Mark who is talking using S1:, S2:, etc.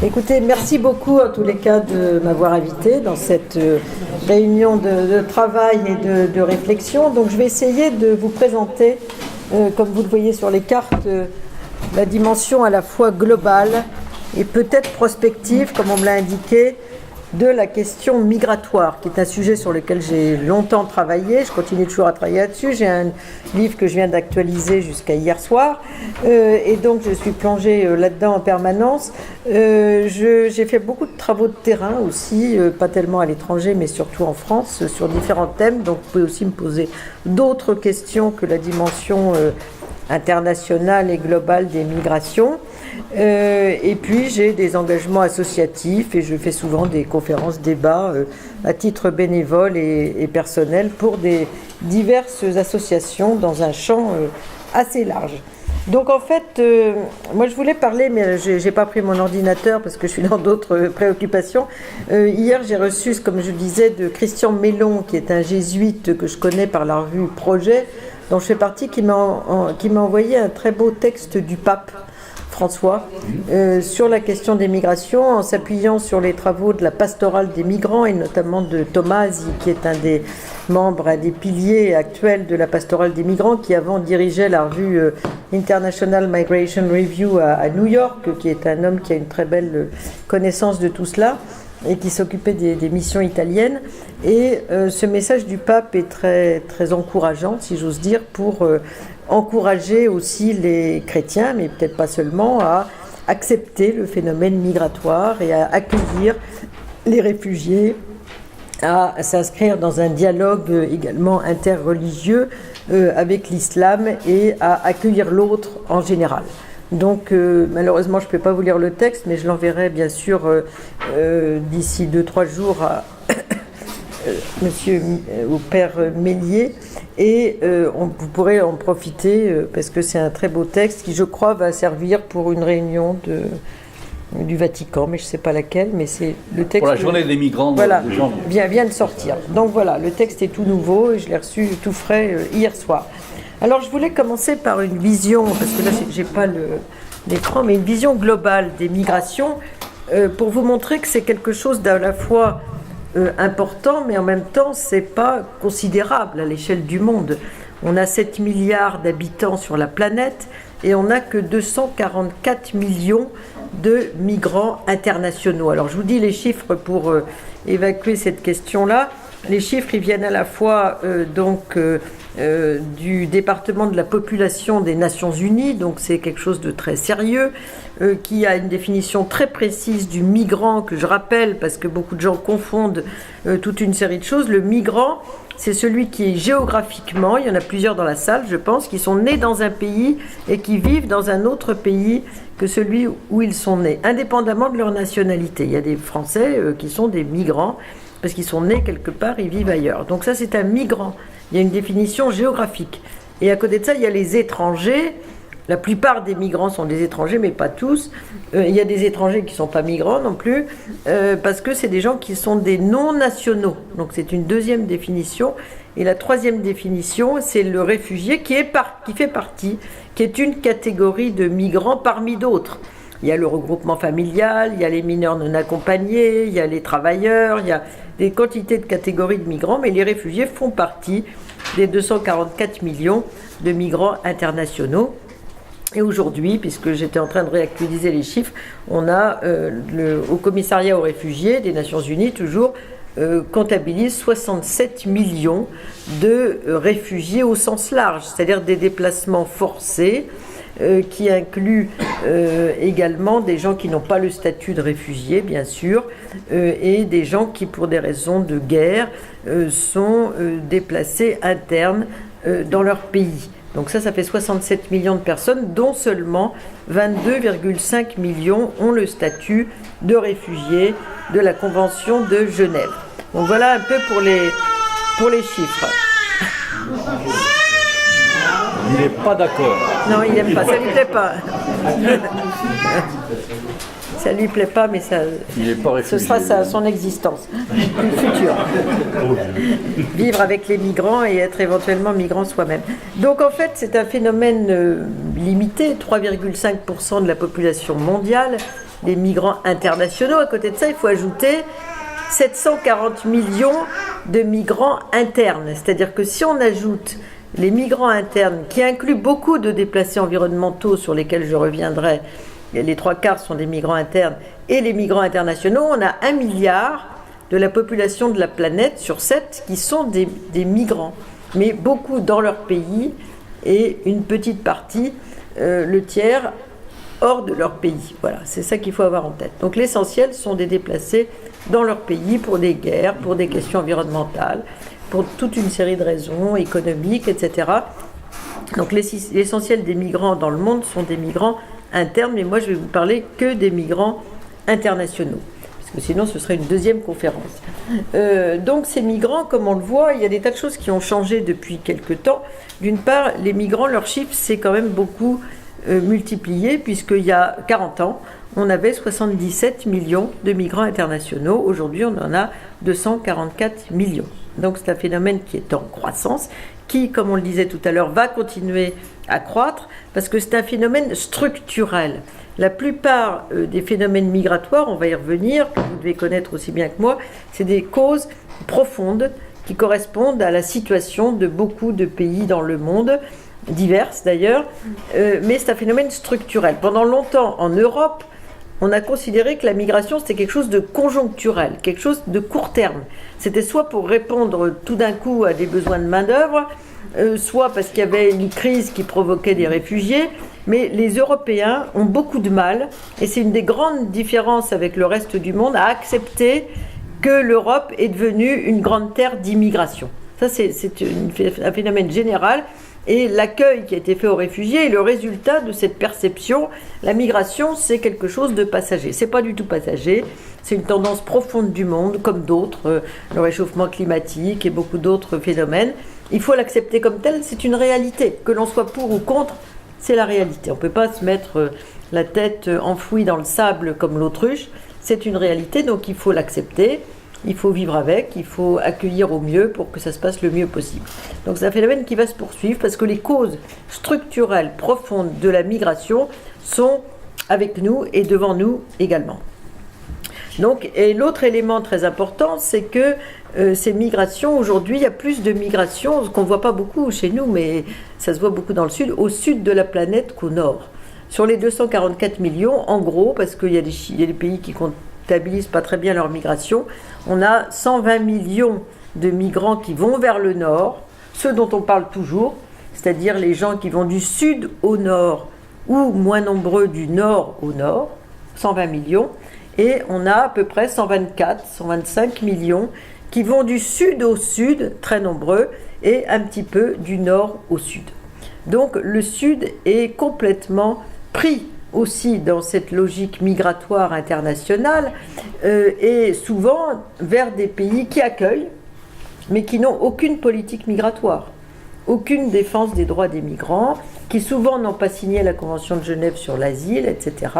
S1: Écoutez, merci beaucoup en tous les cas de m'avoir invité dans cette réunion de travail et de réflexion. Donc je vais essayer de vous présenter, comme vous le voyez sur les cartes, la dimension à la fois globale et peut-être prospective, comme on me l'a indiqué, de la question migratoire, qui est un sujet sur lequel j'ai longtemps travaillé. Je continue toujours à travailler là-dessus. J'ai un livre que je viens d'actualiser jusqu'à hier soir, et donc je suis plongée là-dedans en permanence. J'ai fait beaucoup de travaux de terrain aussi, pas tellement à l'étranger, mais surtout en France, sur différents thèmes. Donc vous pouvez aussi me poser d'autres questions que la dimension internationale et globale des migrations. Et puis j'ai des engagements associatifs et je fais souvent des conférences, débats à titre bénévole et personnel pour des diverses associations dans un champ assez large. Donc en fait, moi je voulais parler, mais j'ai pas pris mon ordinateur parce que je suis dans d'autres préoccupations. Hier j'ai reçu, comme je disais, de Christian Mellon, qui est un jésuite que je connais par la revue Projet, dont je fais partie, qui m'a envoyé un très beau texte du pape François, sur la question des migrations, en s'appuyant sur les travaux de la pastorale des migrants et notamment de Tomasi, qui est un des membres, un des piliers actuels de la pastorale des migrants, qui avant dirigeait la revue International Migration Review à New York, qui est un homme qui a une très belle connaissance de tout cela et qui s'occupait des missions italiennes. Et ce message du pape est très, très encourageant, si j'ose dire, pour encourager aussi les chrétiens, mais peut-être pas seulement, à accepter le phénomène migratoire et à accueillir les réfugiés, à s'inscrire dans un dialogue également interreligieux avec l'islam et à accueillir l'autre en général. Donc malheureusement je ne peux pas vous lire le texte, mais je l'enverrai bien sûr d'ici 2-3 jours à au père Mélier, et vous pourrez en profiter parce que c'est un très beau texte qui, je crois, va servir pour une réunion du Vatican, mais je ne sais pas laquelle, mais c'est le texte...
S2: Pour la journée des migrants,
S1: voilà,
S2: de janvier.
S1: Vient de sortir. Donc voilà, le texte est tout nouveau et je l'ai reçu tout frais hier soir. Alors je voulais commencer par une vision, parce que là j'ai pas l'écran, mais une vision globale des migrations, pour vous montrer que c'est quelque chose d'à la fois important, mais en même temps c'est pas considérable à l'échelle du monde. On a 7 milliards d'habitants sur la planète et on n'a que 244 millions de migrants internationaux. Alors je vous dis les chiffres pour évacuer cette question-là. Les chiffres, ils viennent à la fois du département de la population des Nations Unies, donc c'est quelque chose de très sérieux, qui a une définition très précise du migrant, que je rappelle parce que beaucoup de gens confondent toute une série de choses. Le migrant, c'est celui qui est géographiquement, il y en a plusieurs dans la salle je pense, qui sont nés dans un pays et qui vivent dans un autre pays que celui où ils sont nés, indépendamment de leur nationalité. Il y a des Français qui sont des migrants, parce qu'ils sont nés quelque part, ils vivent ailleurs. Donc ça, c'est un migrant. Il y a une définition géographique. Et à côté de ça, il y a les étrangers. La plupart des migrants sont des étrangers, mais pas tous. Il y a des étrangers qui ne sont pas migrants non plus, parce que c'est des gens qui sont des non-nationaux. Donc c'est une deuxième définition. Et la troisième définition, c'est le réfugié qui fait partie, qui est une catégorie de migrants parmi d'autres. Il y a le regroupement familial, il y a les mineurs non accompagnés, il y a les travailleurs, il y a des quantités de catégories de migrants, mais les réfugiés font partie des 244 millions de migrants internationaux. Et aujourd'hui, puisque j'étais en train de réactualiser les chiffres, on a au commissariat aux réfugiés des Nations Unies, toujours, comptabilise 67 millions de réfugiés au sens large, c'est-à-dire des déplacements forcés, qui inclut également des gens qui n'ont pas le statut de réfugiés, bien sûr, et des gens qui, pour des raisons de guerre, sont déplacés internes dans leur pays. Donc ça fait 67 millions de personnes, dont seulement 22,5 millions ont le statut de réfugiés de la Convention de Genève. Donc voilà un peu pour les chiffres.
S2: Il n'est pas d'accord.
S1: Non, il n'aime pas, ça ne lui plaît pas. Ça ne lui plaît pas, mais ça, ce sera son existence, le futur. Vivre avec les migrants et être éventuellement migrant soi-même. Donc en fait, c'est un phénomène limité, 3,5% de la population mondiale, des migrants internationaux. À côté de ça, il faut ajouter 740 millions de migrants internes. C'est-à-dire que si on ajoute les migrants internes, qui incluent beaucoup de déplacés environnementaux sur lesquels je reviendrai, les 3/4 sont des migrants internes, et les migrants internationaux, on a 1 milliard de la population de la planète sur 7 qui sont des migrants. Mais beaucoup dans leur pays et une petite partie, le tiers, hors de leur pays. Voilà, c'est ça qu'il faut avoir en tête. Donc l'essentiel sont des déplacés dans leur pays pour des guerres, pour des questions environnementales, pour toute une série de raisons économiques, etc. Donc l'essentiel des migrants dans le monde sont des migrants internes, mais moi je vais vous parler que des migrants internationaux, parce que sinon ce serait une deuxième conférence. Donc ces migrants, comme on le voit, il y a des tas de choses qui ont changé depuis quelques temps. D'une part, les migrants, leur chiffre s'est quand même beaucoup multiplié, puisqu'il y a 40 ans, on avait 77 millions de migrants internationaux. Aujourd'hui, on en a 244 millions. Donc c'est un phénomène qui est en croissance, qui, comme on le disait tout à l'heure, va continuer à croître, parce que c'est un phénomène structurel. La plupart des phénomènes migratoires, on va y revenir, que vous devez connaître aussi bien que moi, c'est des causes profondes qui correspondent à la situation de beaucoup de pays dans le monde, diverses d'ailleurs, mais c'est un phénomène structurel. Pendant longtemps, en Europe, on a considéré que la migration, c'était quelque chose de conjoncturel, quelque chose de court terme. C'était soit pour répondre tout d'un coup à des besoins de main-d'œuvre, soit parce qu'il y avait une crise qui provoquait des réfugiés, mais les Européens ont beaucoup de mal, et c'est une des grandes différences avec le reste du monde, à accepter que l'Europe est devenue une grande terre d'immigration. Ça, c'est un phénomène général. Et l'accueil qui a été fait aux réfugiés est le résultat de cette perception. La migration, c'est quelque chose de passager. C'est pas du tout passager. C'est une tendance profonde du monde, comme d'autres, le réchauffement climatique et beaucoup d'autres phénomènes. Il faut l'accepter comme tel. C'est une réalité. Que l'on soit pour ou contre, c'est la réalité. On ne peut pas se mettre la tête enfouie dans le sable comme l'autruche. C'est une réalité, donc il faut l'accepter. Il faut vivre avec, il faut accueillir au mieux pour que ça se passe le mieux possible. Donc c'est un phénomène qui va se poursuivre parce que les causes structurelles profondes de la migration sont avec nous et devant nous également. Donc, et l'autre élément très important, c'est que ces migrations, aujourd'hui, il y a plus de migrations, ce qu'on ne voit pas beaucoup chez nous, mais ça se voit beaucoup dans le sud, au sud de la planète qu'au nord. Sur les 244 millions, en gros, parce qu'il y a des pays qui comptabilisent pas très bien leur migration, on a 120 millions de migrants qui vont vers le nord, ceux dont on parle toujours, c'est-à-dire les gens qui vont du sud au nord ou moins nombreux du nord au nord, 120 millions, et on a à peu près 124, 125 millions qui vont du sud au sud, très nombreux, et un petit peu du nord au sud. Donc le sud est complètement pris aussi dans cette logique migratoire internationale et souvent vers des pays qui accueillent mais qui n'ont aucune politique migratoire, aucune défense des droits des migrants, qui souvent n'ont pas signé la Convention de Genève sur l'asile, etc.